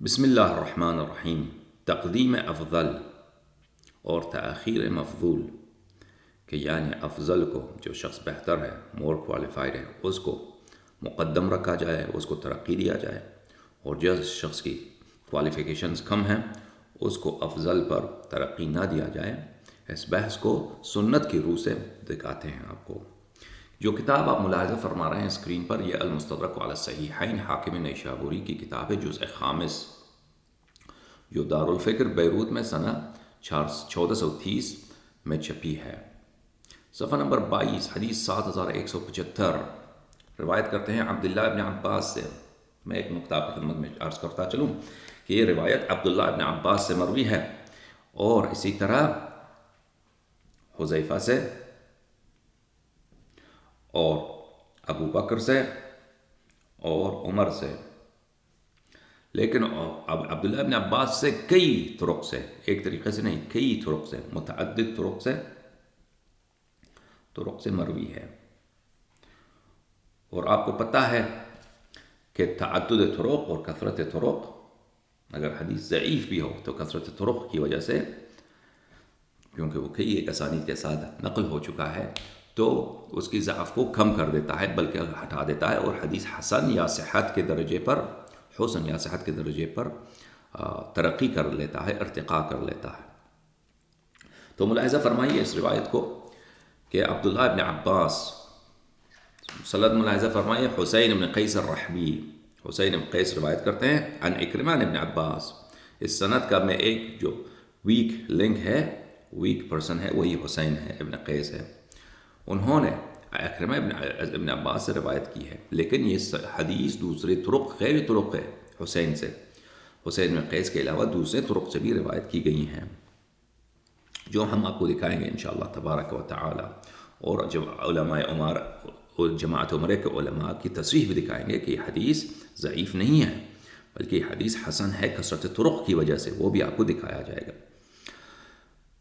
بسم اللہ الرحمن الرحیم۔ تقدیم افضل اور تاخیر مفضول، کہ یعنی افضل کو، جو شخص بہتر ہے، مور کوالیفائڈ ہے، اس کو مقدم رکھا جائے، اس کو ترقی دیا جائے، اور جس شخص کی کوالیفیکیشنز کم ہیں اس کو افضل پر ترقی نہ دیا جائے۔ اس بحث کو سنت کی روح سے دکھاتے ہیں آپ کو۔ جو کتاب آپ ملاحظہ فرما رہے ہیں اسکرین پر، یہ المستدرک علی الصحیحین حاکم نیشابوری کی کتاب ہے، جزء خامس، جو دارالفکر بیروت میں سنہ 1430 میں چھپی ہے۔ صفحہ نمبر 22، حدیث 7175، روایت کرتے ہیں عبداللہ ابن عباس سے۔ میں ایک نقطہ آپ کی خدمت میں عرض کرتا چلوں کہ یہ روایت عبداللہ ابن عباس سے مروی ہے، اور اسی طرح حذیفہ سے، اور ابو بکر سے، اور عمر سے۔ لیکن عبداللہ ابن عباس سے کئی طرق سے، ایک طریقے سے نہیں، کئی طرق سے، متعدد طرق سے مروی ہے۔ اور آپ کو پتہ ہے کہ تعدد طرق اور کثرت طرق، اگر حدیث ضعیف بھی ہو تو کثرت طرق کی وجہ سے، کیونکہ وہ کئی ایک اسانید کے ساتھ نقل ہو چکا ہے، تو اس کی ضعف کو کم کر دیتا ہے، بلکہ ہٹا دیتا ہے، اور حدیث حسن یا صحت کے درجے پر، حسن یا صحت کے درجے پر ترقی کر لیتا ہے، ارتقاء کر لیتا ہے۔ تو ملاحظہ فرمائیے اس روایت کو کہ عبداللہ ابن عباس، سند ملاحظہ فرمائیے، حسین بن قیس الرحبی، حسین بن قیس روایت کرتے ہیں عن اکرمہ ابن عباس۔ اس سند کا میں ایک جو ویک لنک ہے، ویک پرسن ہے، وہی حسین ہے، ابن قیس ہے۔ انہوں نے اکرمہ ابن عباس سے روایت کی ہے، لیکن یہ حدیث دوسرے طرق، غیر طرق ہے حسین سے، حسین بن قیس کے علاوہ دوسرے طرق سے بھی روایت کی گئی ہیں، جو ہم آپ کو دکھائیں گے انشاءاللہ تبارک و تعالی۔ اور جب علماء عمر اور جماعت عمرہ کے علماء کی تصریح بھی دکھائیں گے کہ یہ حدیث ضعیف نہیں ہے، بلکہ یہ حدیث حسن ہے کثرت طرق کی وجہ سے، وہ بھی آپ کو دکھایا جائے گا۔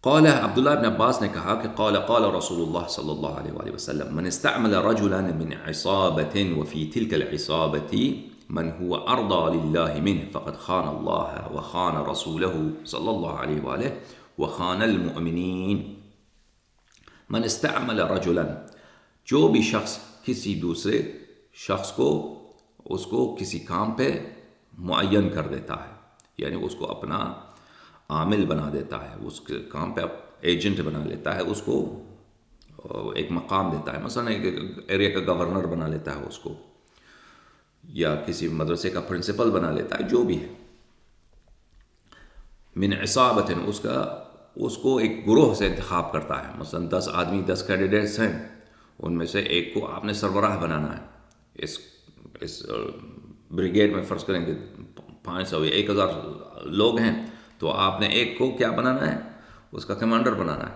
قال عبداللہ ابن عباس نے کہا کہ قال رسول اللہ صلی اللہ علیہ وآلہ وسلم من استعمل رجلا من عصابة وفي تلك العصابة من هو أرضى لله منه فقد خان الله وخان رسوله صلی اللہ علیہ وآلہ وخان المؤمنین۔ من استعمل رجلا، جو بھی شخص کسی دوسرے شخص کو، اس کو کسی کام پہ معین کر دیتا ہے، یعنی اس کو اپنا عامل بنا دیتا ہے، اس کے کام پہ ایجنٹ بنا لیتا ہے، اس کو ایک مقام دیتا ہے، مثلا ایک ایریا کا گورنر بنا لیتا ہے اس کو، یا کسی مدرسے کا پرنسپل بنا لیتا ہے، جو بھی ہے۔ من عصابت، اس کو ایک گروہ سے انتخاب کرتا ہے، مثلا 10 آدمی، 10 کینڈیڈیٹس ہیں، ان میں سے ایک کو آپ نے سربراہ بنانا ہے۔ اس بریگیڈ میں فرض کریں کہ 500 یا 1000 لوگ ہیں، تو آپ نے ایک کو کیا بنانا ہے؟ اس کا کمانڈر بنانا ہے۔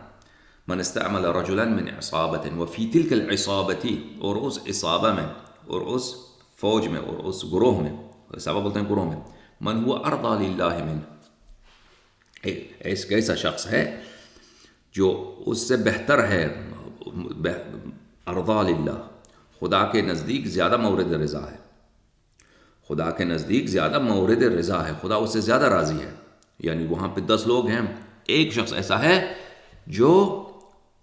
من استعمل رجلا من عصابت وفی تلک العصابت، اور اس عصابہ میں، اور اس فوج میں، اور اس گروہ میں، عصابہ بولتے ہیں گروہ میں، من هو ارضى للہ من، ایک ایسا شخص ہے جو اس سے بہتر ہے، ارضى للہ، خدا کے نزدیک زیادہ مورد رضا ہے، خدا کے نزدیک زیادہ مورد رضا ہے، خدا اس سے زیادہ راضی ہے۔ یعنی وہاں پہ 10 لوگ ہیں، ایک شخص ایسا ہے جو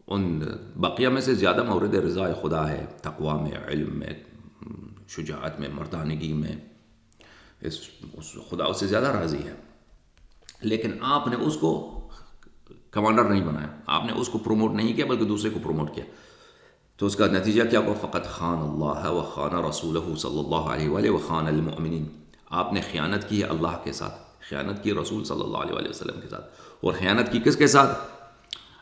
ان بقیہ میں سے زیادہ مورد رضا خدا ہے، تقوی میں، علم میں، شجاعت میں، مردانگی میں، خدا اس سے زیادہ راضی ہے۔ لیکن آپ نے اس کو کمانڈر نہیں بنایا، آپ نے اس کو پروموٹ نہیں کیا، بلکہ دوسرے کو پروموٹ کیا، تو اس کا نتیجہ کیا ہوا؟ فقط خان اللہ وخان رسولہ صلی اللہ علیہ وآلہ وخان المؤمنین، آپ نے خیانت کی ہے اللہ کے ساتھ، خیانت کی رسول صلی اللہ علیہ وآلہ وسلم کے ساتھ، اور خیانت کی کس کے ساتھ؟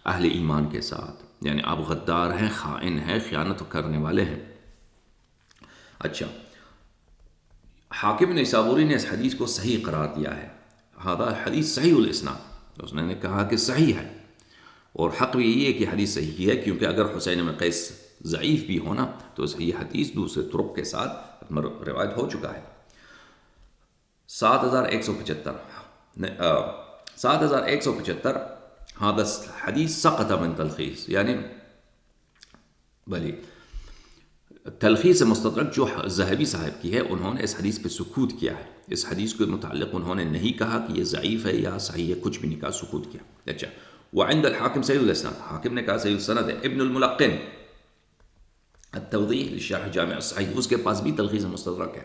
اہل ایمان کے ساتھ، یعنی آپ غدار ہیں، خائن ہیں، خیانت کرنے والے ہیں۔ اچھا، حاکم نیسابوری نے اس حدیث کو صحیح قرار دیا ہے، ہذا حدیث صحیح الاسناد، اس نے کہا کہ صحیح ہے، اور حق بھی یہی ہے کہ حدیث صحیح ہے، کیونکہ اگر حسین بن قیس ضعیف بھی ہونا تو یہ حدیث دوسرے طرق کے ساتھ روایت ہو چکا ہے۔ 7175 هذا حدیث سقط من تلخیص، یعنی بلی تلخیص مستدرک جو ذہبی صاحب کی ہے، انہوں نے اس حدیث پہ سکوت کیا ہے. اس حدیث کے متعلق انہوں نے نہیں کہا کہ یہ ضعیف ہے یا صحیح ہے، کچھ بھی نہیں کہا، سکوت کیا. اچھا، وعند الحاکم صحیح الاسناد، حاکم نے کہا صحیح السند ہے. ابن الملقن التوضیح لشرح جامع الصحیح، اس کے پاس بھی تلخیص مستدرک ہے.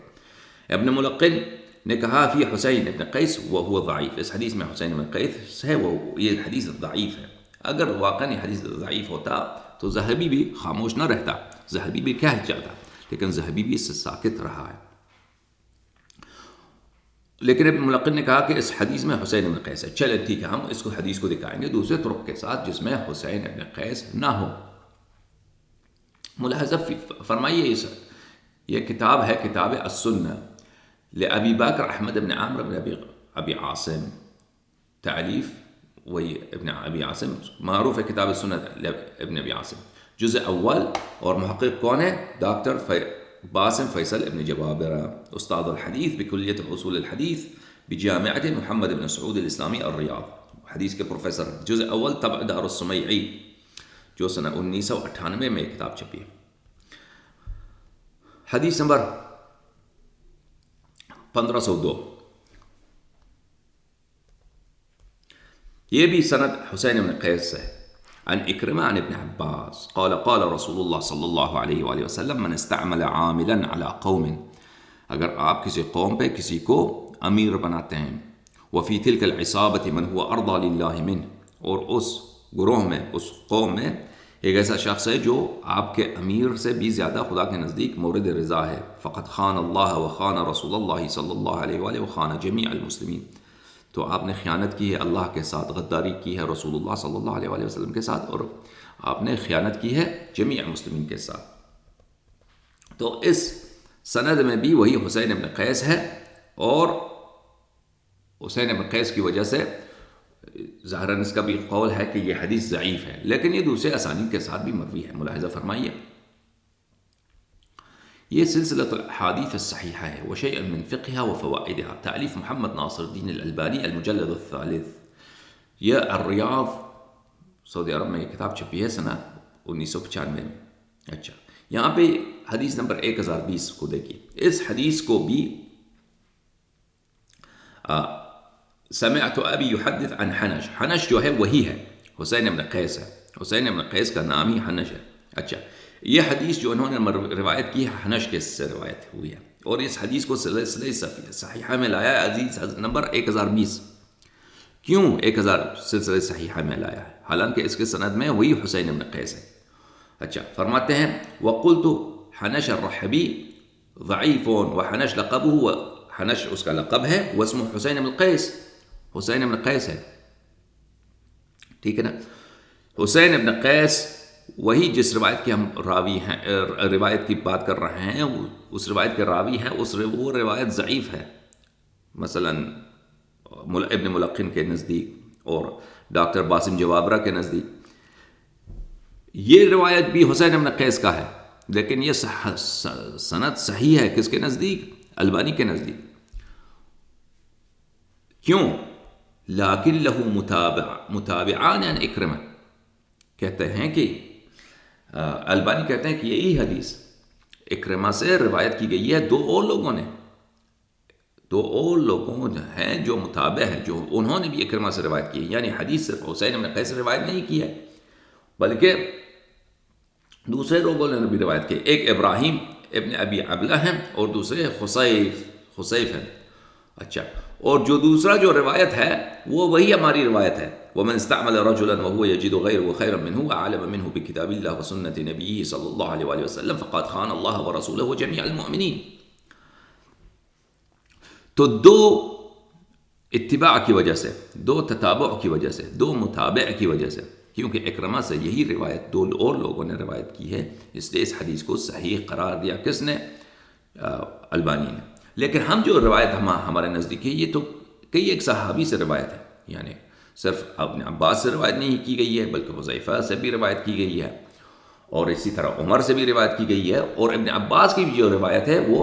ابن ملقن نے کہا فی حسین ابن قیس وهو ضعیف، اس حدیث میں حسین ابن قیس ہے، وہ یہ حدیث ضعیف ہے. اگر واقعا یہ حدیث ضعیف ہوتا تو ذہبی بھی خاموش نہ رہتا، ذہبی بھی کہہ جاتا، لیکن ذہبی بھی اس سے ساکت رہا ہے. لیکن ابن ملقن نے کہا کہ اس حدیث میں حسین ابن قیس ہے. چلیں ٹھیک ہے، ہم اس کو حدیث کو دکھائیں گے دوسرے طرق کے ساتھ جس میں حسین ابن قیس نہ ہو. ملاحظہ فرمائیے، یہ کتاب ہے کتاب السنہ لأبی بکر احمد بن عامر بن ابی عاصم، تعلیف وہی ابن ابی عاصم، معروف ہے کتاب السنہ ابن ابی عاصم، جزء اول. اور محقق کون ہے؟ ڈاکٹر باسم فیصل ابن جبابرہ، استاد الحدیث بکلیت اصول الحدیث بجامعۃ محمد بن سعود الاسلامی الریاض، حدیث کے پروفیسر. جزء اول طبع دار السمیعی، جو سنہ 1998 میں ایک کتاب چھپی ہے. حدیث نمبر 1502، یہ بھی سند حسین بن قیس سے. عن اکرمہ عن ابن عباس قال قال رسول اللہ صلی اللہ علیہ وآلہ وسلم من استعمل عاملا علی قوم، اگر آپ کسی قوم پہ کسی کو امیر بناتے ہیں، وفی تلک العصابۃ من هو ارضى للہ منہ، اور اس گروہ میں، اس قوم میں ایک ایسا شخص ہے جو آپ کے امیر سے بھی زیادہ خدا کے نزدیک مورد رضا ہے، فقد خان اللہ وخان رسول اللہ صلی اللہ علیہ وآلہ وخان جمیع المسلمین، تو آپ نے خیانت کی ہے اللہ کے ساتھ، غداری کی ہے رسول اللہ صلی اللہ علیہ وآلہ وسلم کے ساتھ، اور آپ نے خیانت کی ہے جمیع مسلمین کے ساتھ. تو اس سند میں بھی وہی حسین ابن قیس ہے، اور حسین ابن قیس کی وجہ سے ظاہراً اس کا بھی قول ہے کہ یہ حدیث ضعیف ہے، لیکن یہ دوسرے اسانید کے ساتھ بھی مروی ہے. ملاحظہ فرمائیے، یہ سلسلۃ الاحادیث الصحیحہ ہے، وشیء من فقہها وفوائدها، تالیف محمد ناصر الدین الالبانی، المجلد الثالث. یہ الریاض، سعودی عرب میں یہ کتاب چھپی ہے سنہ 1995 میں. اچھا، یہاں پہ حدیث نمبر 1020 کو دیکھیے. اس حدیث کو بھی سمعت ابی یحدث عن حنش، حنش جو ہے وہی ہے حسین ابن قیس ہے، حسین ابن قیس کا نام ہی حنش ہے. اچھا، یہ حدیث جو انہوں نے روایت کی ہے حنش کے سے روایت ہوئی ہے، اور اس حدیث کو سلسلہ صحیحہ میں لایا ہے عزیز نمبر 1020. کیوں 1000 سلسلہ صحیحہ میں لایا ہے حالانکہ اس کے سند میں وہی حسین ابن قیس ہے؟ اچھا، فرماتے ہیں وقلت حنش الرحبی ضعیف، وحنش لقبه، حنش اس کا لقب ہے، واسمه حسین ابن قیس، حسین ابن قیس ہے. ٹھیک ہے نا؟ حسین ابن قیس وہی جس روایت کے ہم راوی ہیں، روایت کی بات کر رہے ہیں، اس روایت کے راوی ہیں، وہ روایت ضعیف ہے. مثلا ابن ملقن کے نزدیک اور ڈاکٹر باسم جوابرہ کے نزدیک یہ روایت بھی حسین ابن قیس کا ہے، لیکن یہ سند صحیح ہے کس کے نزدیک؟ البانی کے نزدیک. کیوں؟ لیکن لہو متابعان عن اکرمہ، کہتے ہیں کہ البانی کہتے ہیں کہ یہی حدیث اکرمہ سے روایت کی گئی ہے دو اور لوگوں نے، دو اور لوگوں ہیں جو متابع ہیں، جو انہوں نے بھی اکرمہ سے روایت کی ہے. یعنی حدیث صرف حسین ابن قیس سے روایت نہیں کی ہے بلکہ دوسرے لوگوں نے بھی روایت کی. ایک ابراہیم ابن ابی عبلہ ہیں اور دوسرے خصیف ہیں. اچھا، اور جو دوسرا جو روایت ہے وہ وہی ہماری روایت ہے. ومن استعمل رجلا وهو يجد غيره خيرا منه وعلم منه بكتاب الله وسنة نبيه صلى الله عليه وآله وسلم فقد خان الله ورسوله وجميع المؤمنين. تو دو اتباع کی وجہ سے، دو تتابع کی وجہ سے، دو متابع کی وجہ سے، کیونکہ اکرمہ سے یہی روایت دو اور لوگوں نے روایت کی ہے، اس لیے اس حدیث کو صحیح قرار دیا کس نے؟ البانی نے. لیکن ہم جو روایت ہمارے نزدیک ہے یہ تو کئی ایک صحابی سے روایت ہے، یعنی صرف ابن عباس سے روایت نہیں کی گئی ہے بلکہ حذیفہ سے بھی روایت کی گئی ہے، اور اسی طرح عمر سے بھی روایت کی گئی ہے، اور ابن عباس کی بھی جو روایت ہے وہ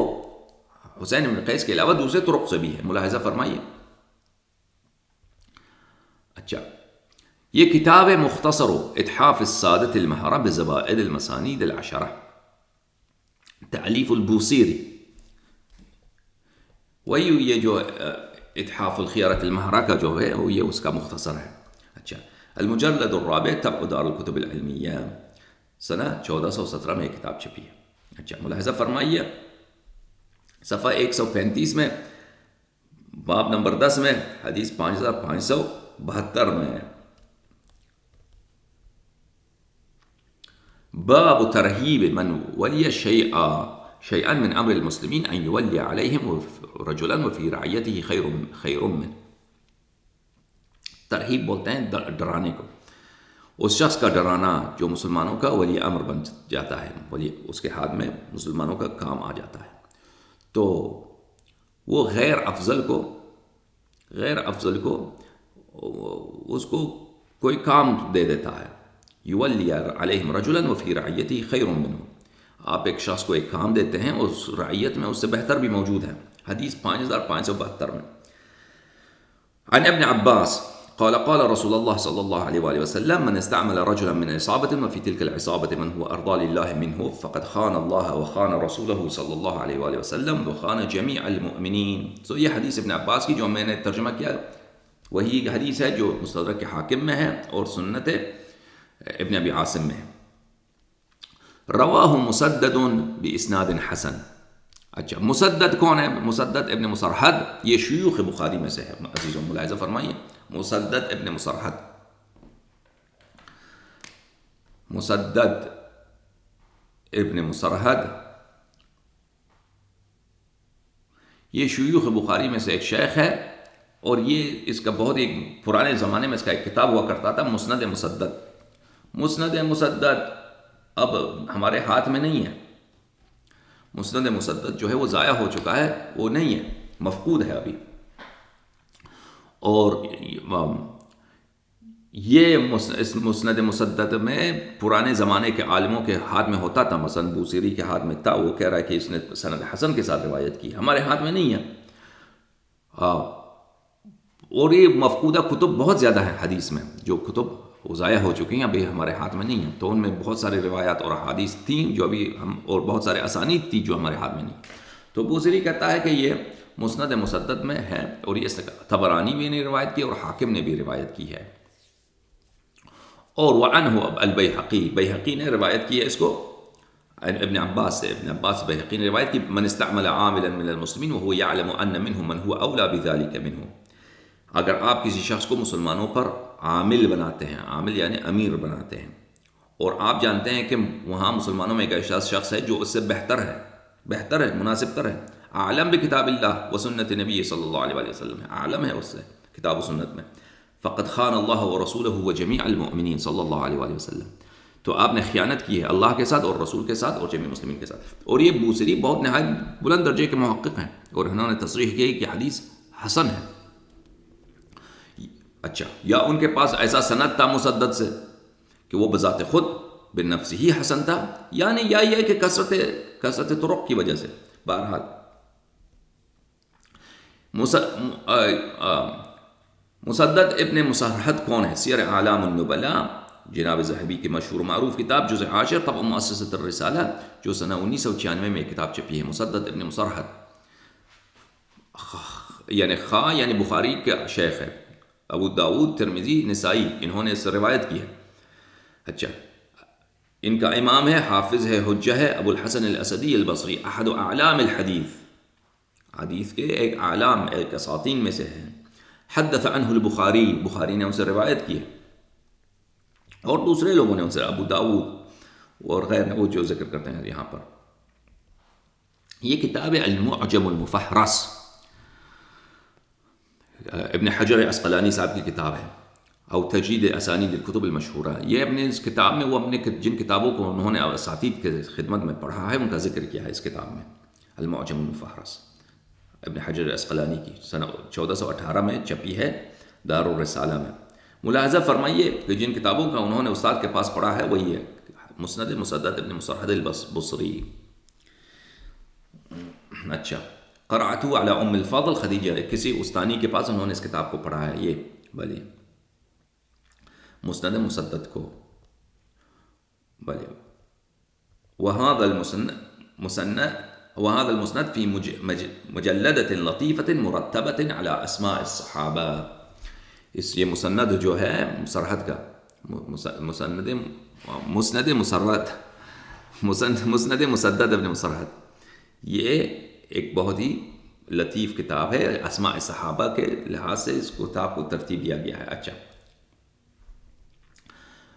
حسین ابن قیس کے علاوہ دوسرے طرق سے بھی ہے. ملاحظہ فرمائیے. اچھا، یہ کتاب مختصر اتحاف السادة المہرہ بزوائد المسانید العشرہ، تعلیف البوصیری، وہی یہ جو اتحاف الخیارۃ المہرہ کا جو ہے وہ یہ اس کا مختصر ہے. اچھا، المجلد الرابع طبع دار الکتب العلمیہ، سنہ 1417 میں یہ کتاب چھپی ہے. اچھا، ملاحظہ فرمائیے صفحہ 135 میں، باب نمبر 10 میں، حدیث 5572 میں، باب ترہیب من ولی شیئا من امر المسلمین ان یولی علیہم رجلا وفی رعیتہ خیر من. ترہیب بولتے ہیں ڈرانے کو، اس شخص کا ڈرانا جو مسلمانوں کا ولی امر بن جاتا ہے، ولی اس کے ہاتھ میں مسلمانوں کا کام آ جاتا ہے، تو وہ غیر افضل کو اس کو کوئی کام دے دیتا ہے. یولی علیہم رجلا وفی رعیتہ خیر منہ، آپ ایک شخص کو ایک کام دیتے ہیں اور اس رعیت میں اس سے بہتر بھی موجود ہے. حدیث 5572 میں، عن ابن عباس قال قال رسول الله صلى الله عليه وآله وسلم من استعمل رجلا من عصابة وفي تلك العصابة من هو أرضى لله منه فقد خان الله وخان رسوله صلى الله عليه وآله وسلم وخان جميع المؤمنين. تو یہ حدیث ابن عباس کی جو میں نے ترجمہ کیا وہی حدیث ہے جو مستدرک حاکم میں ہے اور سنت ابن ابی عاصم میں ہے. رواہ مسدد باسناد حسن. اچھا، مسدد کون ہے؟ مسدد ابن مسرحد، یہ شیوخ بخاری میں سے ہے. عزیزوں ملاحظہ فرمائیے، مسدد ابن مسرحد، مسدد ابن مسرحد یہ شیوخ بخاری میں سے ایک شیخ ہے، اور یہ اس کا بہت ایک پرانے زمانے میں اس کا ایک کتاب ہوا کرتا تھا، مسند مسدد. مسند مسدد اب ہمارے ہاتھ میں نہیں ہے. مسند مسدد جو ہے وہ ضائع ہو چکا ہے، وہ نہیں ہے، مفقود ہے ابھی. اور یہ مسند مسدد میں پرانے زمانے کے عالموں کے ہاتھ میں ہوتا تھا، مثلا بوصیری کے ہاتھ میں تھا، وہ کہہ رہا ہے کہ اس نے سند حسن کے ساتھ روایت کی، ہمارے ہاتھ میں نہیں ہے. اور یہ مفقودہ کتب بہت زیادہ ہیں حدیث میں، جو کتب وہ ضائع ہو چکی ہیں، ابھی ہمارے ہاتھ میں نہیں ہیں. تو ان میں بہت سارے روایات اور احادیث تھیں جو ابھی اور بہت سارے اسانید تھی جو ہمارے ہاتھ میں نہیں. تو بوصیری کہتا ہے کہ یہ مسند مسدد میں ہے، اور یہ طبرانی بھی نے روایت کی اور حاکم نے بھی روایت کی ہے. اور وعنہ البیہقی، بیہقی نے روایت کی ہے اس کو ابن عباس سے. ابن عباس بیہقی نے روایت کی، من استعمل عاملا من المسلمین وهو يعلم ان منهم من هو اولى بذلك منه. اگر آپ کسی شخص کو مسلمانوں پر عامل بناتے ہیں، عامل یعنی امیر بناتے ہیں، اور آپ جانتے ہیں کہ وہاں مسلمانوں میں ایک ایسا شخص ہے جو اس سے بہتر ہے، مناسب تر ہے، عالم بکتاب اللہ و سنت نبی صلی اللہ علیہ وآلہ وسلم، عالم ہے اس سے کتاب و سنت میں، فقد خان اللہ و رسولہ و جمیع المؤمنین صلی اللہ علیہ وآلہ وسلم، تو آپ نے خیانت کی ہے اللہ کے ساتھ اور رسول کے ساتھ اور جمیع مسلمین کے ساتھ. اور یہ بوصیری بہت نہایت بلند درجے کے محقق ہیں، اور انہوں نے تصریح کی کہ حدیث حسن ہے. اچھا، یا ان کے پاس ایسا سند تھا مسدد سے کہ وہ بذات خود بالنفس ہی حسن تھا، یعنی یا یہ کہ کثرت طرق کی وجہ سے. بہرحال مسدد ابن مسرحد کون ہے؟ سیر اعلام النبلاء، جناب ذہبی کی مشہور معروف کتاب، جزء 10 طبع مؤسسۃ الرسالہ، جو سنہ 1996 میں کتاب چھپی ہے. مسدد ابن مسرحد یعنی یعنی بخاری کا شیخ ہے، ابو داود، ترمذی، نسائی، انہوں نے اس سے روایت کی ہے. اچھا، ان کا امام ہے، حافظ ہے، حجہ ہے، ابو الحسن الاسدی البصری، احد اعلام الحدیث، حدیث کے ایک اعلام، ایک اساطین میں سے ہے. حدث عنہ البخاری، بخاری نے ان سے روایت کی ہے، اور دوسرے لوگوں نے ان سے، ابو داود اور غیر نے، وہ جو ذکر کرتے ہیں یہاں پر. یہ کتاب ہے المعجم المفہرس، ابن حجر عسقلانی صاحب کی کتاب ہے، او تجرید اسانید الکتب المشہورہ. یہ اپنے اس کتاب میں وہ اپنے جن کتابوں کو انہوں نے اساتید کے خدمت میں پڑھا ہے ان کا ذکر کیا ہے اس کتاب میں، المعجم المفہرس ابن حجر عسقلانی کی، سنہ 1418 میں چھپی ہے دار الرسالہ میں. ملاحظہ فرمائیے کہ جن کتابوں کا انہوں نے استاد کے پاس پڑھا ہے وہی ہے مسند مسدد ابن مسرحد البصری. اچھا، قرأت علی ام الفضل خدیجہ، کسی استانی کے پاس انہوں نے اس کتاب کو پڑھا ہے، یہ بھلے مسند مسدد کو، بھلے وہذا مسند وهذا المسند في مجلدة لطيفة مرتبة على اسماء الصحابہ. اس یہ مسند جو ہے مسرحت کا مسند مسدد ابن مسرحت، یہ ایک بہت ہی لطیف کتاب ہے، اسماء صحابہ کے لحاظ سے اس کتاب کو ترتیب دیا گیا ہے. اچھا،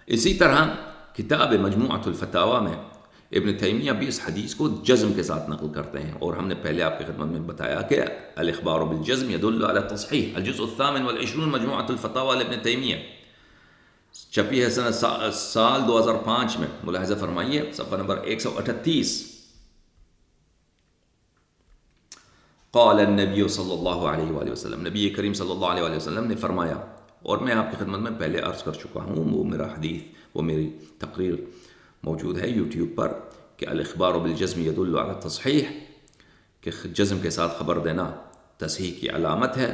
اسی طرح کتاب مجموعۃ الفتاوی میں ابن تیمیہ بھی اس حدیث کو جزم کے ساتھ نقل کرتے ہیں، اور ہم نے پہلے آپ کی خدمت میں بتایا کہ الاخبار بالجزم يدل على التصحیح. الجزء 28 مجموعۃ الفتاوی لابن تیمیہ، چھپی ہے سال 2005 میں. ملاحظہ فرمائیے صفحہ نمبر 138. قال النبی صلی اللہ علیہ وآلہ وسلم، نبی کریم صلی اللہ علیہ وآلہ وسلم نے فرمایا، اور میں آپ کی خدمت میں پہلے عرض کر چکا ہوں، وہ میرا حدیث، وہ میری تقریر موجود ہے یوٹیوب پر، کہ الاخبار بالجزم يدل على التصحیح، کہ جزم کے ساتھ خبر دینا تصحیح کی علامت ہے.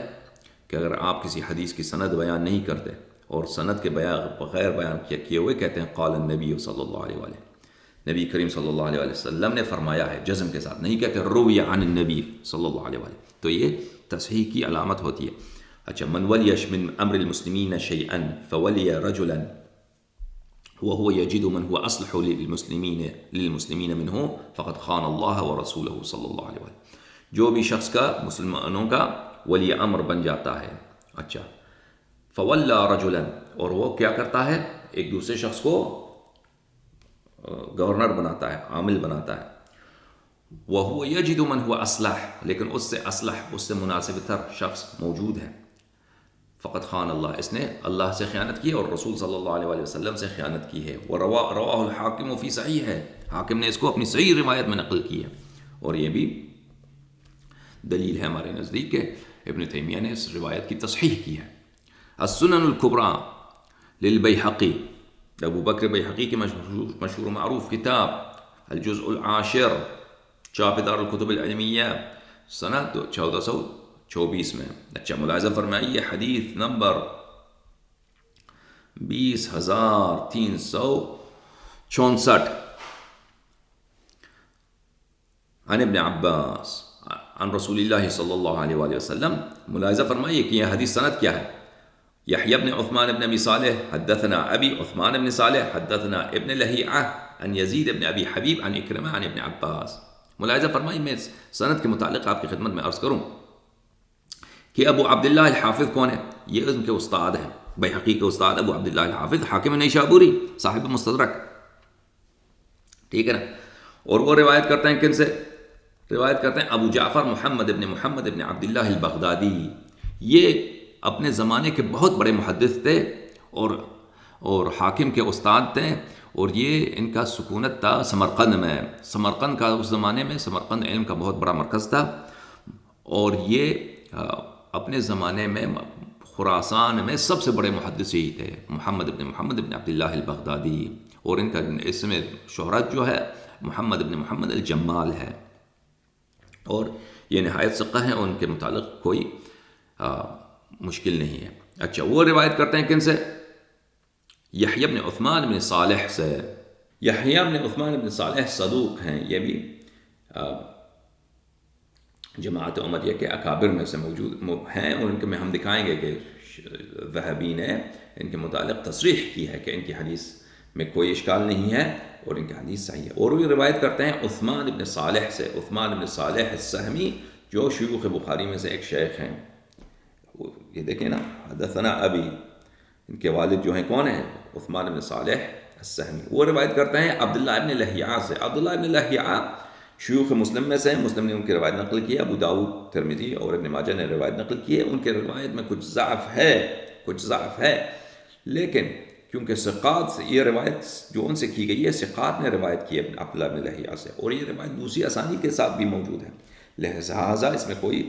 کہ اگر آپ کسی حدیث کی سند بیان نہیں کرتے اور سند کے بغیر بیان کیے ہوئے کہتے ہیں قال النبی صلی اللہ علیہ وآلہ، نبی کریم صلی اللہ علیہ وسلم نے فرمایا ہے، جزم کے ساتھ نہیں کہتے روی عن النبی صلی اللہ علیہ وآلہ، تو یہ تصحیح کی علامت ہوتی ہے. اچھا، من ولیش من امر المسلمین شیئا فولی رجلا وهو يجد من هو اصلح للمسلمین منه فقد خان اللہ ورسولہ صلی اللہ علیہ وآلہ. جو بھی شخص کا مسلمانوں کا ولی امر بن جاتا ہے، اچھا، فولا رجلا، اور وہ کیا کرتا ہے، ایک دوسرے شخص کو گورنر بناتا ہے، عامل بناتا ہے. وَهُوَ يَجِدُ مَنْ هُوَ أَصْلَحُ، لیکن اس سے اصلح، اس سے مناسب تر شخص موجود ہے. فقط خان اللہ، اس نے اللہ سے خیانت کی اور رسول صلی اللہ علیہ وسلم سے خیانت کی ہے. وَرَوَاهُ الْحَاكِمُ فِي صحیح ہے، حاکم نے اس کو اپنی صحیح روایت میں نقل کی ہے، اور یہ بھی دلیل ہے ہمارے نزدیک کہ ابن تیمیہ نے اس روایت کی تصحیح کی ہے. السنن الکبریٰ للبیہقی، ابو بکر بیہقی کی مشہور و معروف کتاب، الجزء العاشر، چاپ دار الکتب العلمیہ، سنہ 1424 میں. اچھا، ملاحظہ فرمائیے حدیث نمبر 20364 عن ابن عباس عن رسول اللہ صلی اللہ علیہ وآلہ وسلم. ملاحظہ فرمائیے کہ یہ حدیث سند کیا ہے. یحیی بن عثمان بن ابی صالح حدثنا ابی عثمان بن صالح حدثنا ابن لہیعہ عن یزید بن ابی حبیب عن اکرمہ عن ابن عباس. ملاحظہ فرمائیے، میں سند کے متعلق آپ کی خدمت میں عرض کروں کہ ابو عبداللہ الحافظ کون ہے؟ یہ ان کے استاد ہیں، بیہقی کے استاد ابو عبداللہ الحافظ حاکم نیشابوری، صاحب مستدرک، ٹھیک ہے نا. اور وہ روایت کرتے ہیں کن سے؟ روایت کرتے ہیں ابو جعفر محمد ابن عبداللہ البغدادی. یہ اپنے زمانے کے بہت بڑے محدث تھے اور حاکم کے استاد تھے، اور یہ ان کا سکونت تھا سمرقند میں. سمرقند کا اس زمانے میں سمرقند علم کا بہت بڑا مرکز تھا، اور یہ اپنے زمانے میں خراسان میں سب سے بڑے محدث ہی تھے، محمد ابن عبداللہ البغدادی. اور ان کا اس میں شہرت جو ہے محمد ابن الجمال ہے، اور یہ نہایت ثقہ ہیں، ان کے متعلق کوئی مشکل نہیں ہے. اچھا، وہ روایت کرتے ہیں کن سے؟ یحیی بن عثمان بن صالح سے. یحیی بن عثمان بن صالح صدوق ہیں، یہ بھی جماعت عمریہ کے اکابر میں سے موجود ہیں، اور ان کے میں ہم دکھائیں گے کہ ذہبی نے ان کے متعلق تصریح کی ہے کہ ان کی حدیث میں کوئی اشکال نہیں ہے اور ان کی حدیث صحیح ہے. اور وہ روایت کرتے ہیں عثمان بن صالح سے، عثمان بن صالح السہمی، جو شیوخ بخاری میں سے ایک شیخ ہیں. یہ دیکھیں نا، حدثنا ابی، ان کے والد جو ہیں کون ہیں؟ عثمان بن صالح السہمی. وہ روایت کرتے ہیں عبداللہ ابن لہیعہ سے. عبداللہ ابن لہیعہ شیوخ مسلم میں سے، مسلم نے ان کی روایت نقل کی ہے، ابو داؤد، ترمذی اور ابن ماجہ نے روایت نقل کی ہے. ان کے روایت میں کچھ ضعف ہے، لیکن کیونکہ ثقات سے یہ روایت جو ان سے کی گئی ہے، ثقات نے روایت کی ہے عبداللہ بن لہیعہ سے، اور یہ روایت دوسری اسانی کے ساتھ بھی موجود ہے. لہذا اس میں کوئی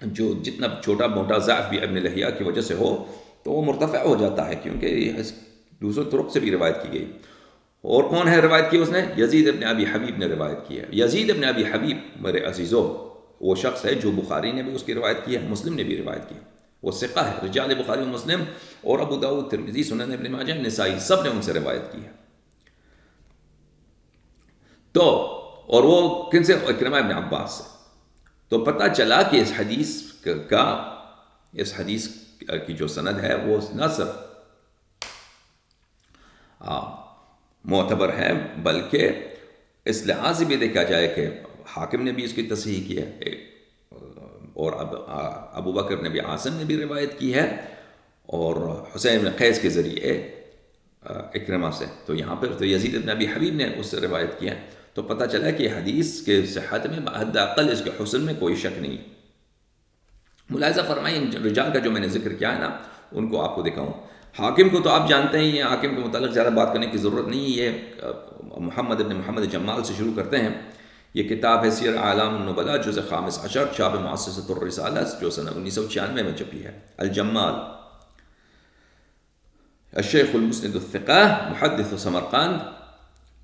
جو جتنا چھوٹا موٹا ضعف بھی ابن لہیعہ کی وجہ سے ہو تو وہ مرتفع ہو جاتا ہے، کیونکہ یہ دوسرے طرق سے بھی روایت کی گئی. اور کون ہے روایت کی اس نے؟ یزید ابن ابی حبیب نے روایت کی ہے. یزید ابن ابی حبیب میرے عزیزو وہ شخص ہے جو بخاری نے بھی اس کی روایت کی ہے، مسلم نے بھی روایت کی ہے. وہ ثقہ ہے، رجال بخاری و مسلم اور ابو داؤد، ترمذی، سنن ابن ماجہ، نسائی، سب نے ان سے روایت کی ہے. تو اور وہ کن سے؟ اکرمہ ابن عباس سے. تو پتہ چلا کہ اس حدیث کی جو سند ہے وہ نہ صرف معتبر ہے بلکہ اس لحاظ سے بھی دیکھا جائے کہ حاکم نے بھی اس کی تصحیح کی ہے اور ابو بکر نے بھی عاصم نے بھی روایت کی ہے اور حسین بن قیس کے ذریعے اکرمہ سے. تو یہاں پر تو یزید بن ابی حبیب نے اس سے روایت کیا ہے. تو پتہ چلا کہ حدیث کے صحت میں حد اقل اس کے حسن میں کوئی شک نہیں. ملاحظہ فرمائیں رجال کا جو میں نے ذکر کیا ہے نا ان کو آپ کو دکھاؤں. حاکم کو تو آپ جانتے ہیں، یہ حاکم کے متعلق زیادہ بات کرنے کی ضرورت نہیں ہے. یہ محمد ابن محمد جمال سے شروع کرتے ہیں. یہ کتاب ہے سیر اعلام النبلاء جزء 15 چاپ مؤسسۃ الرسالہ جو سنہ 1996 میں چھپی ہے. الجمال الشیخ المسند الثقہ محدث سمرقند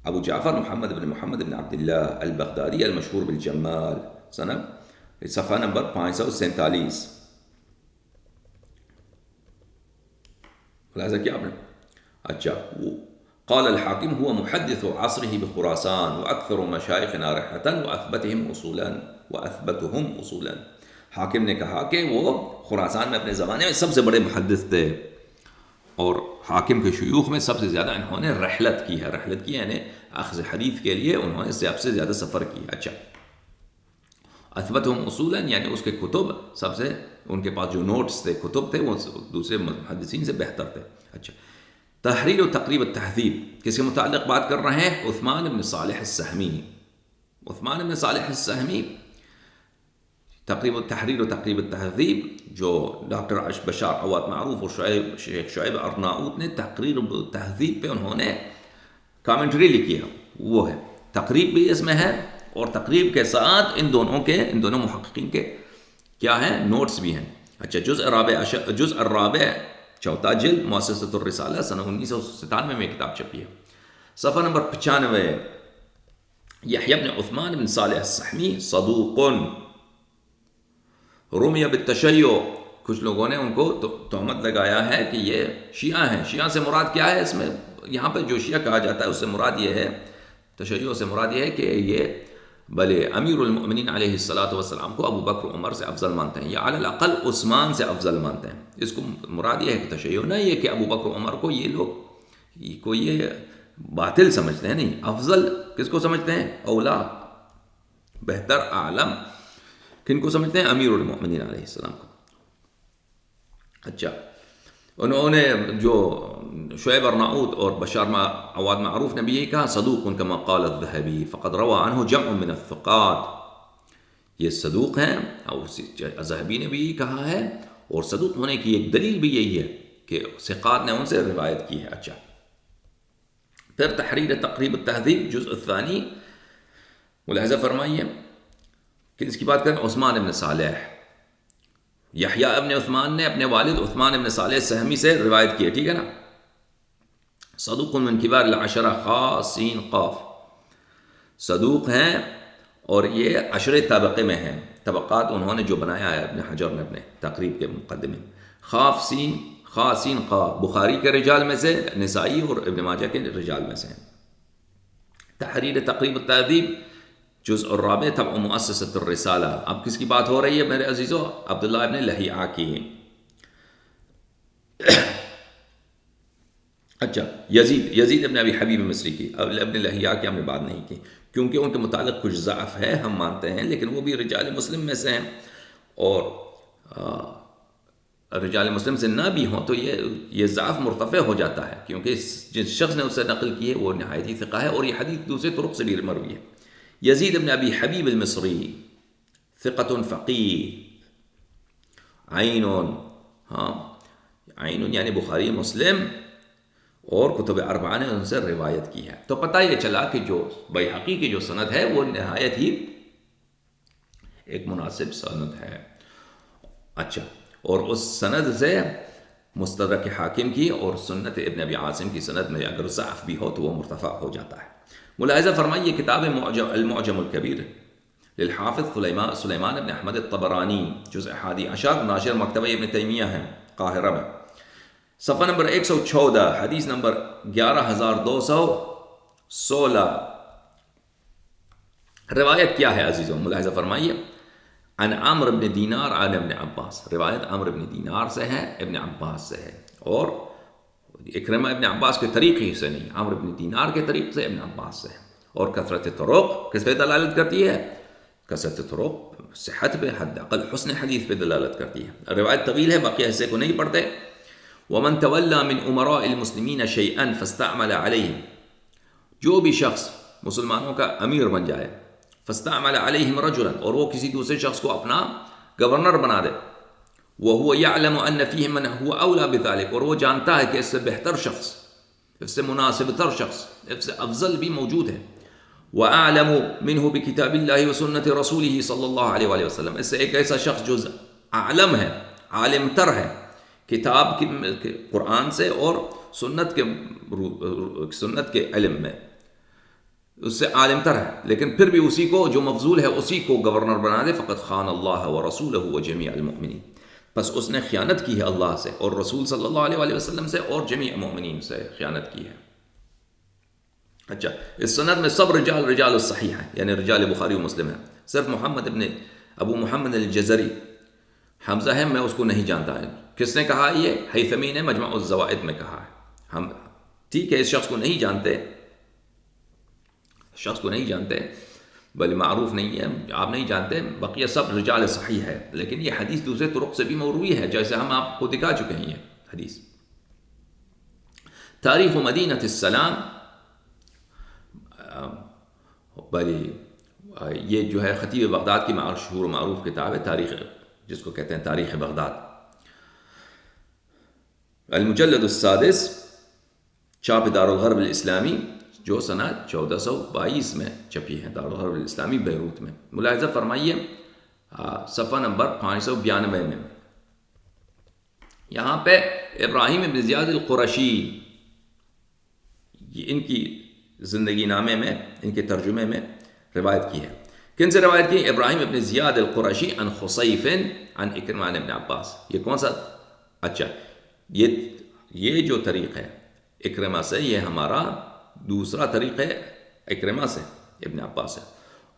ابو جعفر محمد بن محمد بن عبداللہ البغدادی المشہور بالجمال، صفحہ نمبر 547. ملاحظہ کیا آپ نے؟ اچھا. قال الحاکم هو محدث عصره بخراسان واکثر مشائخنا رحلة واثبتهم اصولا. حاکم نے کہا کہ وہ خراسان میں اپنے زمانے میں سب سے بڑے محدث تھے اور حاکم کے شیوخ میں سب سے زیادہ انہوں نے رحلت کی ہے. رحلت کی یعنی اخذ حدیث کے لیے انہوں نے سب سے زیادہ سفر کیا. اچھا. اثبتهم اصولا یعنی اس کے کتب سب سے، ان کے پاس جو نوٹس تھے کتب تھے وہ دوسرے محدثین سے بہتر تھے. اچھا. تحریر و تقریب التہذیب کس کے متعلق بات کر رہے ہیں؟ عثمان بن صالح السہمی. عثمان بن صالح السہمی تحریر و تقریب التہذیب جو ڈاکٹر بشار عواد معروف اور شیخ شعیب ارناؤوط نے تقریر التہذیب پہ انہوں نے کامنٹری لکھی ہے، وہ ہے. تقریب بھی اس میں ہے اور تقریب کے ساتھ ان دونوں محققین کے کیا ہیں؟ نوٹس بھی ہیں. اچھا. جزء الرابع چوتھا جلد مؤسسۃ الرسالہ سنہ 1997 میں کتاب چھپی ہے. صفحہ نمبر 95. یحییٰ بن عثمان بن صالح السہمی صدوق رمی بالتشیع. کچھ لوگوں نے ان کو تہمت لگایا ہے کہ یہ شیعہ ہیں. شیعہ سے مراد کیا ہے؟ اس میں یہاں پہ جو شیعہ کہا جاتا ہے اس سے مراد یہ ہے، تشیع سے مراد یہ ہے کہ یہ بھلے امیر المؤمنین علیہ الصلاۃ والسلام کو ابو بکر عمر سے افضل مانتے ہیں یا علی الاقل عثمان سے افضل مانتے ہیں. اس کو مراد یہ ہے کہ تشیع نہ یہ کہ ابو بکر عمر کو یہ لوگ کو یہ باطل سمجھتے ہیں، نہیں. افضل کس کو سمجھتے ہیں؟ اولا، بہتر، اعلم کن کو سمجھتے ہیں؟ امیر المؤمنین علیہ السلام کو. اچھا. انہوں نے جو شعیب ارناؤوط اور بشار عواد معروف نے بھی یہی کہا صدوق کما قال الذهبی فقد روى عنه جمع من الثقات. یہ صدوق ہیں اور ذہبی نے بھی یہی کہا ہے اور صدوق ہونے کی ایک دلیل بھی یہی ہے کہ ثقات نے ان سے روایت کی ہے. اچھا. پھر تحریر تقریب التہذیب جزء الثانی. ملاحظہ فرمائیے کس کی بات کریں؟ عثمان ابن صالح. یحییٰ ابن عثمان نے اپنے والد عثمان ابن صالح سہمی سے روایت کی ہے. ٹھیک ہے نا. صدوق من کبار العشرہ خاصین قاف. صدوق ہیں اور یہ عشر طبقے میں ہیں. طبقات انہوں نے جو بنایا ہے ابن حجر نے اپنے تقریب کے مقدمے. خاصین قاف بخاری کے رجال میں سے، نسائی اور ابن ماجہ کے رجال میں سے ہیں. تحریر تقریب التہذیب جزء الرابع تبع مؤسسۃ الرسالہ. اب کس کی بات ہو رہی ہے میرے عزیزو؟ عبداللہ ابن لہیعہ کی. اچھا. یزید ابن ابی حبیب مصری کی. ابن لہیعہ کی ہم نے بات نہیں کی کیونکہ ان کے متعلق کچھ ضعف ہے، ہم مانتے ہیں، لیکن وہ بھی رجال مسلم میں سے ہیں اور رجال مسلم سے نہ بھی ہوں تو یہ ضعف مرتفع ہو جاتا ہے کیونکہ جس شخص نے اس سے نقل کی ہے وہ نہایت ہی ثقہ ہے اور یہ حدیث دوسرے طرق سے بھی مروی ہے. یزید ابن ابی حبیب المصری ثقۃ فقیہ عین. ہاں، عین یعنی بخاری مسلم اور کتب اربعہ نے ان سے روایت کی ہے. تو پتہ یہ چلا کہ جو بیہقی کی جو سند ہے وہ نہایت ہی ایک مناسب سند ہے. اچھا. اور اس سند سے مستدرک حاکم کی اور سنت ابن ابی عاصم کی سند میں اگر ضعف بھی ہو تو وہ مرتفع ہو جاتا ہے. ملاحظہ فرمائیے کتاب المعجم الکبیر للحافظ سلیمان ابن احمد الطبرانی جزء 11 ناشر مکتبہ ابن تیمیہ ہے قاہرہ میں. صفحہ نمبر 114 حدیث نمبر 11216. روایت کیا ہے عزیزوں؟ ملاحظہ فرمائیے، عن عمرو بن دینار عن ابن عباس، روایت عمرو بن دینار سے ہے، ابن عباس سے ہے، اور اکرمہ ابن عباس کے طریقے سے نہیں، عمرو بن دینار کے طریق سے، ابن عباس سے ہے۔ اور کثرت طرق کس پہ دلالت کرتی ہے؟ کثرت طرق صحت پہ، حد اقل حسن حدیث پہ دلالت کرتی ہے۔ روایت طویل ہے، باقی حصے کو نہیں پڑھتے۔ ومن تولى من امراء المسلمین شيئا فاستعمل عليهم، جو بھی شخص مسلمانوں کا امیر بن جائے، فاستعمل علیہم رجلا، اور وہ کسی دوسرے شخص کو اپنا گورنر بنا دے، وهو يعلم ان فيهم من هو اولى بذلك، اور وہ جانتا ہے کہ اس سے بہتر شخص، اس سے مناسب تر شخص، اس سے افضل بھی موجود ہے، واعلم منه بكتاب الله وسنة رسوله صلی اللہ علیہ وآلہ وسلم، اس سے ایک ایسا شخص جو عالم ہے، عالم تر ہے کتاب کی قرآن سے اور سنت کے علم میں، اس سے عالم تر ہے، لیکن پھر بھی اسی کو جو مفضول ہے اسی کو گورنر بنا دے، فقد خان اللہ ورسولہ وجمیع المؤمنین، بس اس نے خیانت کی ہے اللہ سے اور رسول صلی اللہ علیہ وآلہ وسلم سے اور جمیع مومنین سے خیانت کی ہے۔ اچھا، اس سند میں سب رجال الصحیح ہیں، یعنی رجال بخاری و مسلم ہیں، صرف ابو محمد الجزری حمزہ ہے، میں اس کو نہیں جانتا ہے۔ کس نے کہا؟ یہ ہیثمی نے مجمع الزوائد میں کہا ہے۔ ہم ٹھیک ہے، اس شخص کو نہیں جانتے، بل معروف نہیں ہے، آپ نہیں جانتے، بقیہ سب رجال صحیح ہے، لیکن یہ حدیث دوسرے طرق سے بھی مروی ہے، جیسے ہم آپ کو دکھا چکے ہیں یہ حدیث۔ تاریخ مدینہ السلام، بلی یہ جو ہے خطیب بغداد کی مشہور و معروف کتاب ہے، تاریخ، جس کو کہتے ہیں تاریخ بغداد۔ المجلد السادس، چاپ دارالغرب الاسلامی، جو سنہ 1422 میں چھپی ہے، دارالغرب الاسلامی بیروت میں۔ ملاحظہ فرمائیے صفحہ نمبر 592 میں، یہاں پہ ابراہیم بن زیاد القرشی، یہ ان کی زندگی نامے میں، ان کے ترجمے میں روایت کی ہے۔ کن سے روایت کی؟ ابراہیم بن زیاد القرشی عن خصیف عن اکرمہ بن عباس۔ یہ کون سا؟ اچھا، یہ جو طریق ہے اکرمہ سے، یہ ہمارا دوسرا طریق ہے اکرمہ سے، ابن عباس سے،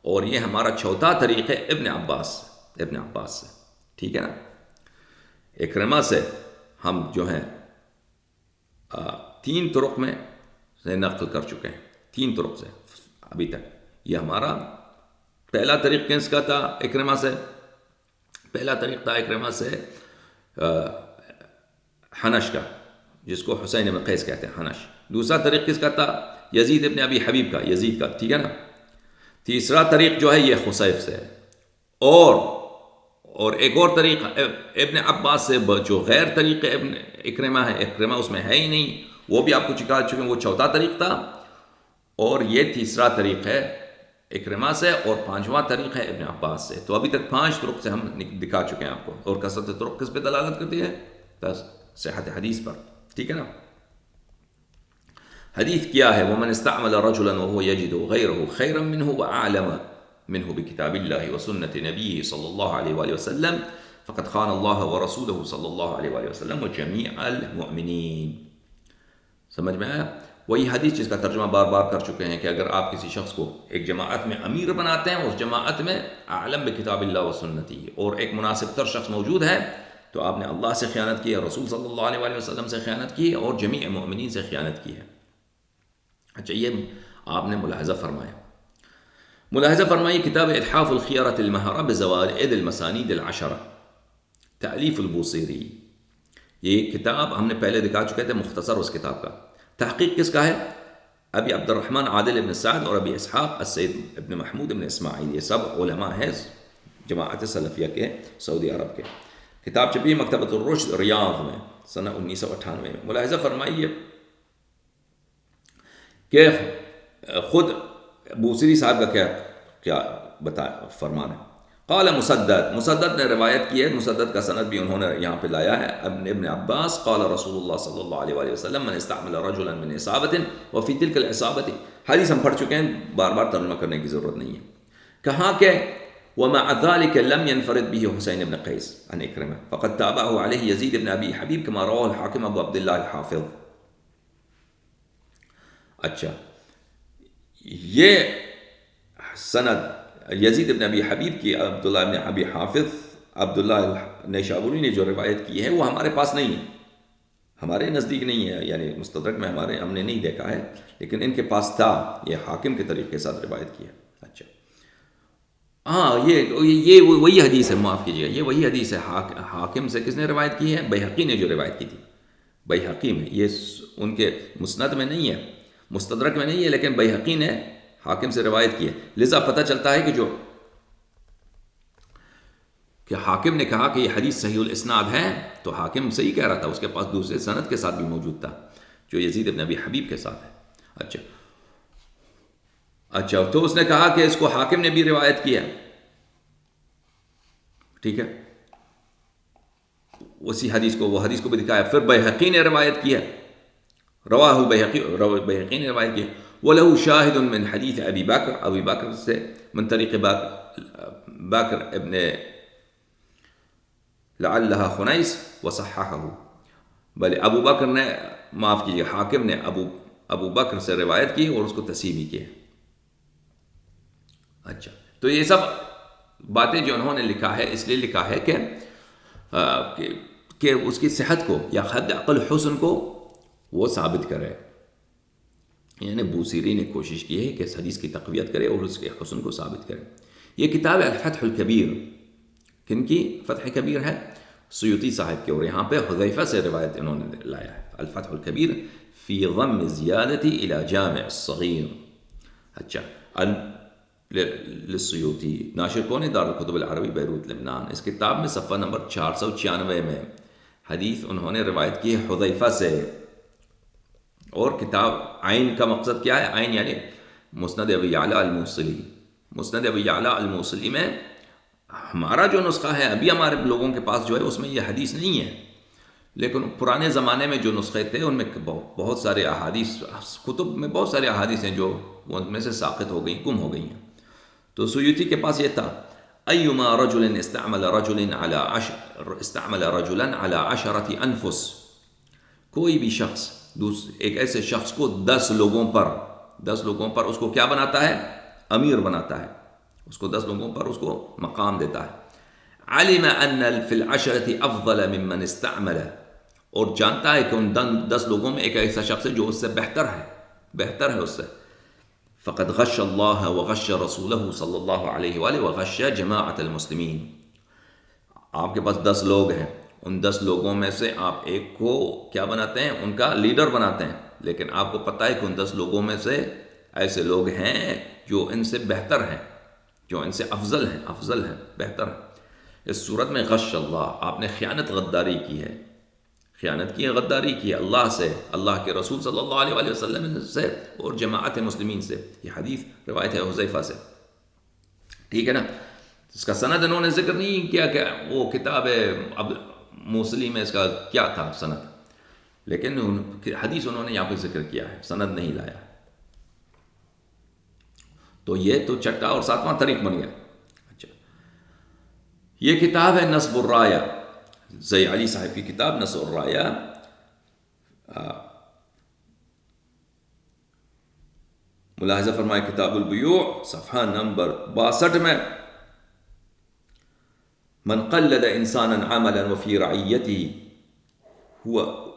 اور یہ ہمارا چوتھا طریق ہے ابن عباس سے، ٹھیک ہے نا؟ اکرمہ سے ہم جو ہیں 3 طرق میں سے نقل کر چکے ہیں، 3 طرق سے ابھی تک۔ یہ ہمارا پہلا طریق کس کا تھا؟ اکرمہ سے، پہلا طریق تھا اکرمہ سے حنش کا، جس کو حسین بن قیس کہتے ہیں، حنش۔ دوسرا طریق کس کا تھا؟ یزید ابن ابی حبیب کا، یزید کا، ٹھیک ہے نا؟ تیسرا طریق جو ہے یہ خصیف سے ہے، اور ایک اور طریق ابن عباس سے جو غیر طریق ابن اکرمہ ہے، اکرمہ اس میں ہے ہی نہیں، وہ بھی آپ کو چکا چکے ہیں، وہ چوتھا طریق تھا، اور یہ تیسرا طریق ہے اکرمہ سے، اور 5واں طریق ہے ابن عباس سے۔ تو ابھی تک 5 طرق سے ہم دکھا چکے ہیں آپ کو، اور کثرت طرق کس پہ دلالت کرتی ہے؟ بس صحت حدیث پر، ٹھیک ہے نا؟ حدیث کیا ہے؟ ومن استعمل رجلا وهو يجد غيره خيرا منه واعلم منه بكتاب الله وسنة نبيه صلى الله عليه وآله وسلم فقد خان الله ورسوله صلى الله عليه وآله وسلم وجميع المؤمنين۔ سمجھ میں آیا؟ وہی حدیث جس کا ترجمہ بار بار کر چکے ہیں کہ اگر آپ کسی شخص کو ایک جماعت میں امیر بناتے ہیں، اس جماعت میں اعلم بکتاب اللہ و سنتی، اور ایک مناسب تر شخص موجود ہے، تو آپ نے اللہ سے خیانت کی ہے، رسول صلی اللہ علیہ وآلہ وسلم سے خیانت کی ہے، اور جمیع مومنین سے خیانت کی ہے۔ اچھا، یہ آپ نے ملاحظہ فرمائی کتاب اتحاف الخیارۃ المہرہ بزوائد المسانید العشرہ، تألیف البوصیری۔ یہ کتاب ہم نے پہلے دکھا چکے تھے، مختصر اس کتاب کا۔ تحقیق کس کا ہے؟ ابی عبد الرحمن عادل ابن سعد اور ابی اسحاق السید ابن محمود ابن اسماعیل، یہ سب علماء ہیں جماعت سلفیہ کے، سعودی عرب کے۔ کتاب چھپی مکتبۃ الرشد ریاض میں سنہ 1998 میں۔ ملاحظہ فرمائیے کہ خود بوصیری صاحب کا کیا فرمان ہے۔ قال مسدد نے روایت کی ہے، مسدد کا سند بھی انہوں نے یہاں پہ لایا ہے، ابن عباس قال رسول اللہ صلی اللہ علیہ وآلہ وسلم من استعمل رجلا من عصابۃ وفی تلک العصابۃ، حدیث ہم پڑھ چکے ہیں، بار بار ترجمہ کرنے کی ضرورت نہیں ہے۔ کہاں کہ ومع ذلك لم ينفرد به حسین بن قیس عن اکرمہ فقد تابعه علیہ یزید بن ابی حبیب كما رواه الحاکم ابو عبد اللہ الحافظ۔ اچھا، یہ سند یزید ابن ابی حبیب کی عبداللہ ابن ابی حافظ عبداللہ نیشابوری نے جو روایت کی ہے وہ ہمارے پاس نہیں ہے، ہمارے نزدیک نہیں ہے، یعنی مستدرک میں ہم نے نہیں دیکھا ہے، لیکن ان کے پاس تھا، یہ حاکم کے طریقے کے ساتھ روایت کی ہے۔ اچھا ہاں، یہ وہی حدیث ہے، معاف کیجیے گا، یہ وہی حدیث ہے۔ حاکم سے کس نے روایت کی ہے؟ بیہقی نے جو روایت کی تھی، بیہقی میں، یہ ان کے مسند میں نہیں ہے، مستدرک میں نہیں ہے، لیکن بیہقی نے حاکم سے روایت کی ہے۔ لذا پتہ چلتا ہے کہ حاکم نے کہا کہ یہ حدیث صحیح الاسناد ہے، تو حاکم صحیح کہہ رہا تھا، اس کے پاس دوسرے سند کے ساتھ بھی موجود تھا جو یزید ابن ابی حبیب کے ساتھ ہے۔ اچھا تو اس نے کہا کہ اس کو حاکم نے بھی روایت کیا، ٹھیک ہے، اسی حدیث کو، وہ حدیث کو بھی دکھایا۔ پھر بیہقی نے روایت کیا، رواہ البیہقی، بیہقی نے روایت کیا، وَلَهُ شَاهِدٌ مِّن حدیث ابی بکر، ابی بکر سے من طریق بکر ابن لعلها خنیس وصححه، بلے ابو بکر نے، معاف کیجیے، حاکم نے ابو بکر سے روایت کی اور اس کو تصحیح بھی کی۔ اچھا تو یہ سب باتیں جو انہوں نے لکھا ہے اس لیے لکھا ہے کہ اس کی صحت کو یا حد اقل حسن کو وہ ثابت کرے، یعنی بوصیری نے کوشش کی ہے کہ اس حدیث کی تقویت کرے اور اس کے حسن کو ثابت کرے۔ یہ کتاب الفتح الکبیر، کن کی فتح کبیر ہے؟ سیوطی صاحب کی، اور یہاں پہ حذیفہ سے روایت انہوں نے لایا ہے، الفتح الکبیر فی ضم زیادتی الی جامع الصغیر۔ اچھا للسیوطی، ناشر کون ہے؟ دارالکتب العربی، بیروت لبنان۔ اس کتاب میں صفحہ نمبر 496 میں حدیث انہوں نے روایت کی ہے حذیفہ سے، اور کتاب عین کا مقصد کیا ہے؟ عین یعنی مسند ابی یعلا الموصلی۔ مسند ابی یعلا الموصلی میں ہمارا جو نسخہ ہے، ابھی ہمارے لوگوں کے پاس جو ہے اس میں یہ حدیث نہیں ہے، لیکن پرانے زمانے میں جو نسخے تھے ان میں بہت سارے احادیث، کتب میں بہت سارے احادیث ہیں جو ان میں سے ساقط ہو گئیں، گم ہو گئی ہیں۔ تو سیوطی کے پاس یہ تھا، ایما رجل استعمل رجلا علی 10 انفس، کوئی بھی شخص ایک ایسے شخص کو 10 لوگوں پر اس کو کیا بناتا ہے؟ امیر بناتا ہے، اس کو 10 لوگوں پر اس کو مقام دیتا ہے۔ علم ان فی العشرة افضل ممن استعمل، اور جانتا ہے کہ ان 10 لوگوں میں ایک ایسا شخص ہے جو اس سے بہتر ہے اس سے، فقد غش اللہ وغش رسولہ صلی اللہ علیہ وآلہ وغش جماعت المسلمین۔ آپ کے پاس 10 لوگ ہیں، ان 10 لوگوں میں سے آپ ایک کو کیا بناتے ہیں؟ ان کا لیڈر بناتے ہیں، لیکن آپ کو پتہ ہے کہ ان 10 لوگوں میں سے ایسے لوگ ہیں جو ان سے بہتر ہیں، جو ان سے افضل ہیں، بہتر ہیں۔ اس صورت میں غش اللہ، آپ نے خیانت، غداری کی ہے، غداری کی ہے اللہ سے، اللہ کے رسول صلی اللہ علیہ وآلہ وسلم سے، اور جماعت مسلمین سے۔ یہ حدیث روایت ہے حذیفہ سے، ٹھیک ہے نا۔ اس کا سند انہوں نے ذکر نہیں کیا کہ وہ کتاب موصلی میں اس کا کیا تھا سند، لیکن حدیث انہوں نے یہاں پہ ذکر کیا ہے، سند نہیں لایا۔ تو یہ تو چھٹا اور 7واں طریق بن گیا۔ اچھا یہ کتاب ہے نصب الرایہ، زئی علی صاحب کی کتاب نصب الرایہ، ملاحظہ فرمائے کتاب البیوع صفحہ نمبر 62 میں، من قلد انسانا عملا وفي رعیته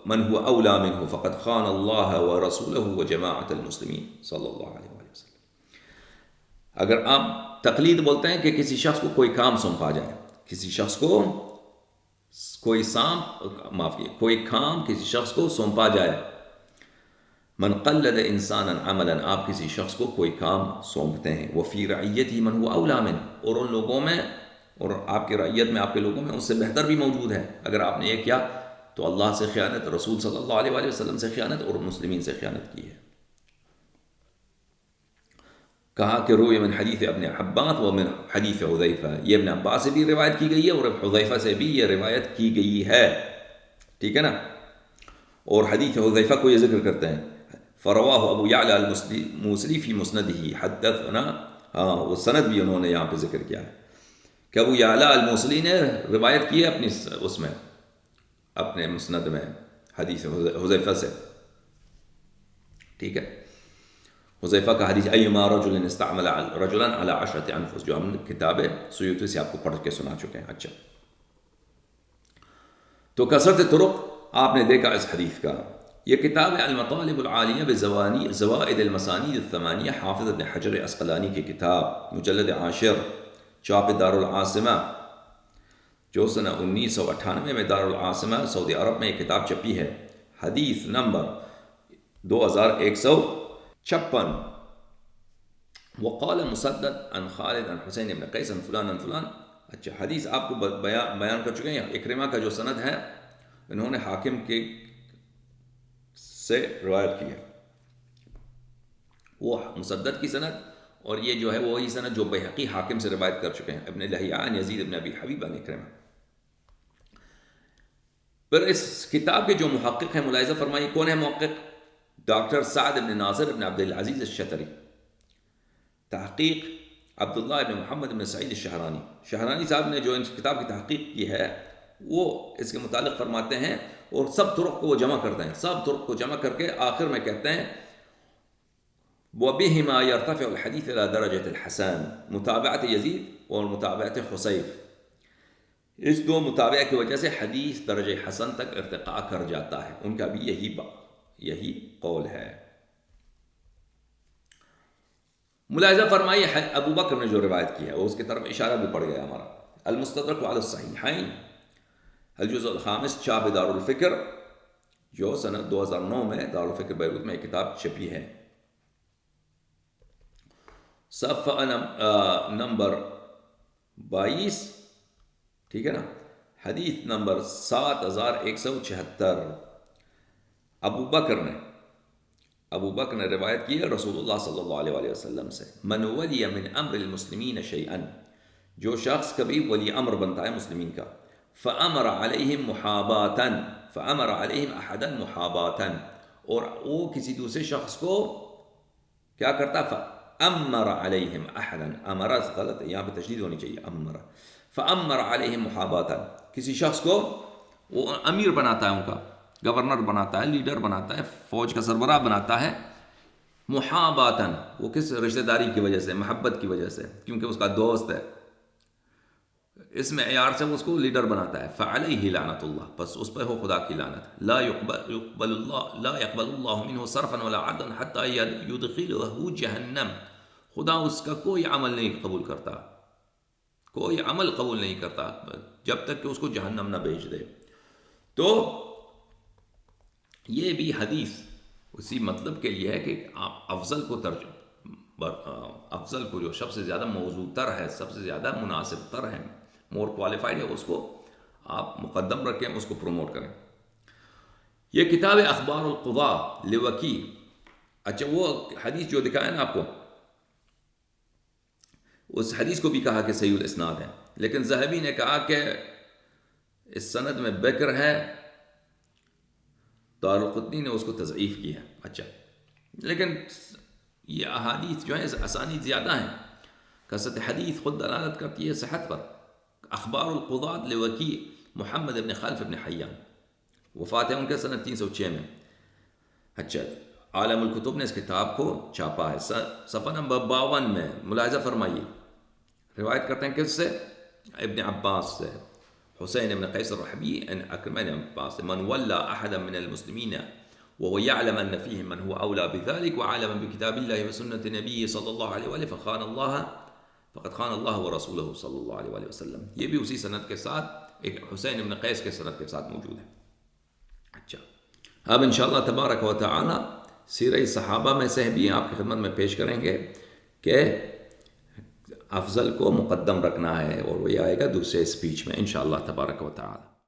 من هو اولا منه فقد خان اللہ ورسولہ وجماعت المسلمین صلی اللہ علیہ وسلم۔ اگر آپ تقلید بولتے ہیں کہ کسی شخص کو کوئی کام سونپا جائے، کسی شخص کو کوئی کام کسی شخص کو سونپا جائے، من قلد انسانا عملا، آپ کسی شخص کو کوئی کام سونپتے ہیں، وفی رعیته من هو اولا منه، اور ان لوگوں میں، اور آپ کی رعیت میں، آپ کے لوگوں میں اس سے بہتر بھی موجود ہے، اگر آپ نے یہ کیا تو اللہ سے خیانت، رسول صلی اللہ علیہ وآلہ وسلم سے خیانت، اور مسلمین سے خیانت کی ہے۔ کہا کہ روی من حدیث ابن عباس و من حدیث حذیفہ، یہ ابن عباس سے بھی روایت کی گئی ہے اور حذیفہ سے بھی یہ روایت کی گئی ہے، ٹھیک ہے نا۔ اور حدیث حذیفہ کو یہ ذکر کرتے ہیں، فرواہ ابو یعلا الموصلی فی مسندہ حدثنا، وہ سند بھی انہوں نے یہاں پہ ذکر کیا ہے کہ ابو یعلا الموصلی نے روایت کی ہے اپنی اس میں، اپنے مسند میں، حدیث حذیفہ سے، ٹھیک ہے۔ حذیفہ کا حدیث ایما رجل استعمل رجلا علی 10 انفس، جو ہم کتاب سیوطی سے آپ کو پڑھ کے سنا چکے ہیں. اچھا، تو کثرت طرق آپ نے دیکھا اس حدیث کا. یہ کتاب المطالب العالیہ بزوائد المسانید الثمانیہ، حافظ ابن حجر عسقلانی کی کتاب، مجلد 10، چاپ دار العاصمہ، جو سنہ 1998 میں دار العاصمہ سعودی عرب میں یہ کتاب چھپی ہے. حدیث نمبر 2156. وقال مسدد عن خالد عن حسین بن قیس عن فلان عن فلان. اچھا، حدیث آپ کو بیان کر چکے ہیں. اکرمہ کا جو سند ہے انہوں نے حاکم کے سے روایت کی ہے، وہ مسدد کی سند، اور یہ جو ہے وہی سند جو بیہقی حاکم سے روایت کر چکے ہیں، ابن لہیعہ یزید ابن ابی حبیب عن اکرمہ. پھر اس کتاب کے جو محقق ہیں ملاحظہ فرمائیے کون ہے محقق؟ ڈاکٹر سعد ابن ناصر ابن عبد العزیز الشتری. تحقیق عبداللہ ابن محمد ابن سعید الشہرانی. شہرانی صاحب نے جو ان کتاب کی تحقیق کی ہے وہ اس کے متعلق فرماتے ہیں، اور سب طرق کو وہ جمع کرتے ہیں، سب طرق کو جمع کر کے آخر میں کہتے ہیں وَبِهِمَا يَرْتَفِعُ الْحَدِيثُ إِلَى دَرَجَةِ الْحَسَنِ. متابعت یزید اور متابعت خصیف، اس دو متابعہ کی وجہ سے حدیث درجہ حسن تک ارتقاء کر جاتا ہے. ان کا بھی یہی قول ہے. ملاحظہ فرمائیے ابو بکر نے جو روایت کی ہے وہ اس کی طرف اشارہ بھی پڑ گیا ہمارا. المستدرک علی الصحیحین، الجزء الخامس، چاپ دار الفکر، جو سنہ 2009 میں دار الفکر بیروت میں ایک کتاب چھپی ہے. صفحہ نمبر 22، ٹھیک ہے نا. حدیث نمبر 7176. ابو بکر نے روایت کی ہے رسول اللہ صلی اللہ علیہ وسلم سے، من ولی من امر المسلمین شیئا، جو شخص کبھی ولی امر بنتا ہے مسلمین کا، فامر علیہم محاباتا، فامر علیہم احدا محاباتا، اور وہ کسی دوسرے شخص کو کیا کرتا، فامر علیہم احدا، امر غلط ہے یہاں پہ تشدید ہونی چاہیے، امر، فامر علیہم محاباتا، کسی شخص کو وہ امیر بناتا ہے، ان کا گورنر بناتا ہے، لیڈر بناتا ہے، فوج کا سربراہ بناتا ہے، محاباتن، وہ کس رشتہ داری کی وجہ سے، محبت کی وجہ سے، کیونکہ اس کا دوست ہے، اس میں عیار سے وہ اس کو لیڈر بناتا ہے. فعلیہ لعنت اللہ، بس اس پہ ہو خدا کی لعنت. لا يقبل اللہ منہ صرفا ولا عدلا حتی یدخلہ جہنم، خدا اس کا کوئی عمل نہیں قبول کرتا، کوئی عمل قبول نہیں کرتا جب تک کہ اس کو جہنم نہ بھیج دے. تو یہ بھی حدیث اسی مطلب کے لیے ہے کہ آپ افضل کو جو سب سے زیادہ موضوع تر ہے، سب سے زیادہ مناسب تر ہے، مور کوالیفائڈ ہے، اس کو آپ مقدم رکھیں، اس کو پروموٹ کریں. یہ کتاب اخبار القضاء لوکی. اچھا، وہ حدیث جو دکھایا نا آپ کو، اس حدیث کو بھی کہا کہ صحیح الاسناد ہے، لیکن ذہبی نے کہا کہ اس سند میں بکر ہے، دارقطنی نے اس کو تضعیف کیا. اچھا، لیکن یہ احادیث جو ہیں اسانید زیادہ ہیں، کثرت حدیث خود دلالت کرتی ہے صحت پر. اخبار القضاة لوکی محمد ابن خلف ابن حیان، وفات ہے ان کے سنہ 306 میں. اچھا، عالم الکتب نے اس کتاب کو چھاپا ہے. صفحہ نمبر 52 میں ملاحظہ فرمائیے، روایت کرتے ہیں کس سے؟ ابن عباس سے، حسین ابن قیس الرحبی ان اکرمہ ابن عباس، من ولا احدا من المسلمین وهو يعلم ان فيهم من هو اولى بذلك وعالم بكتاب الله وسنة نبيه صلى الله عليه وآله فقد خان الله ورسوله صلی اللہ علیہ وآلہ وسلم. یہ بھی اسی سند کے ساتھ ایک حسین ابن قیس کے سند کے ساتھ موجود ہے. اچھا، اب انشاءاللہ تبارک و تعالی سیرہ صحابہ میں سے بھی آپ کی خدمت میں پیش کریں گے کہ افضل کو مقدم رکھنا ہے، اور وہ یہ آئے گا دوسرے اسپیچ میں انشاءاللہ تبارک و تعالی.